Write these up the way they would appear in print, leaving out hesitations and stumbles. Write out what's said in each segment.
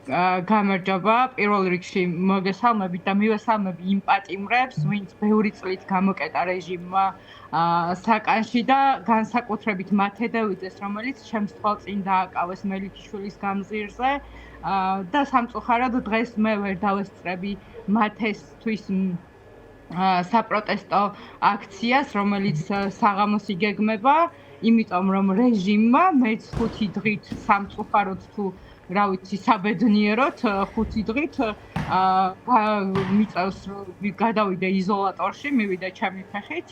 გამარჯობა, პირველ რიგში მოგესალმებით და მივესალმები იმ პატიმრებს, ვინც ბევრი წლით გამოკეტა რეჟიმმა საკანში და განსაკუთრებით მათ დევიძეს, რომელიც ჩემს თვალწინ დააკავეს მელიქიშვილის გამზირზე და სამწუხაროდ დღეს მე ვერ დავესწრები მათესთვის საპროტესტო აქციას, რომელიც საღამოს იგეგმება, იმიტომ რომ რეჟიმმა მეც 5 დღით სამწუხაროდ თუ რა ვიცი საბედნიეროდ 5 დღით მიწევს გადავიდე იზოლატორში, მივიდა ჩემი ფეხით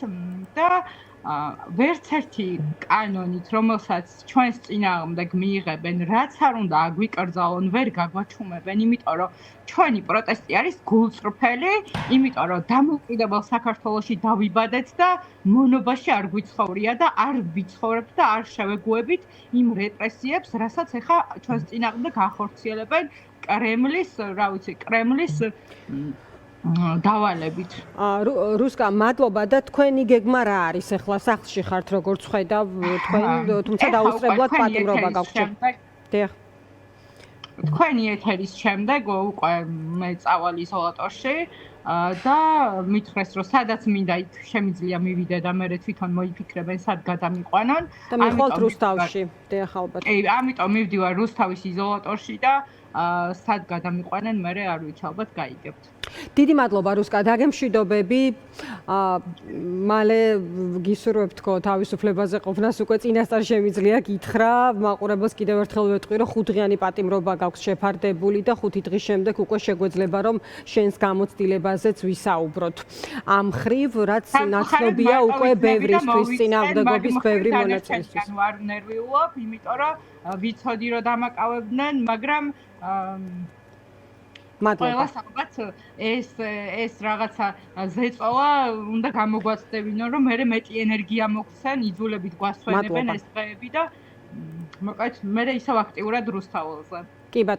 და ვერც ერთი კანონით, რომელსაც ჩვენს წინააღმდეგ მიიღებენ, რაც არ უნდა აგვიკრძალონ, ვერ გაგვაჩუმებენ, იმიტომ რომ ჩვენი პროტესტი არის გულწრფელი, იმიტომ რომ დამოუკიდებელ საქართველოში დავიბადეთ და მონობაში არ გვიცხოვრია და არ ვიცხოვრებთ და არ შევეგუებით იმ რეპრესიებს, რასაც ეხა ჩვენს წინააღმდეგ ახორციელებენ კრემლის დავალებით. რუსკა, მადლობა და თქვენი გეგმა რა არის? ახლა სახლში ხართ, როგორც ხედავ, თქვენ თუმცა დაუსწრებლად პატიმრობა გაგვჭირდა. დიახ. თქვენი ეთერის შემდეგ უკვე მე წავალ იზოლატორში და მითხრეს, რომ სადაც მინდა იქ შემიძლია მივიდე და მე თვითონ მოიფიქრებენ, სად გადამიყვანონ. და მიხვალთ რუსთავში. დიახ, ალბათ. ამიტომ მივდივარ რუსთავის იზოლატორში და სად გადამიყვანენ, მე არ ვიცი, ალბათ გაიგებთ. დიდი მადლობა რუსკა, დაგემშვიდობები. მალე გისურვებთ თქო თავისუფლებაზე ყოფნას უკვე წინასწარ შემიძლია გითხრა. მაყურებელს კიდევ ერთხელ ვეტყვი, რომ 5 დღიანი პატიმრობა გაქვს შეფარდებული და 5 დღის შემდეგ უკვე შეგვეძლება რომ შენს გამოცდილებაზეც ვისაუბროთ. ამ ხრივ რაც ნაცნობია უკვე ბევრისთვის წინააღმდეგობის ბევრი მონაწილისთვის. ვარ ნერვიულობ, იმიტომ რომ ვიცოდი რომ დამაკავებდნენ, მაგრამ მადლობა. ალბათ ეს რაღაცა ზეწოლა უნდა გამოგვაცდებინო, რომ მე მეტი ენერგია მოგცენ, იძულებით გვასვენებენ ეს დღეები და მოკლედ მე ისევ აქტიურად რუსთაველზე. კი ბატონო.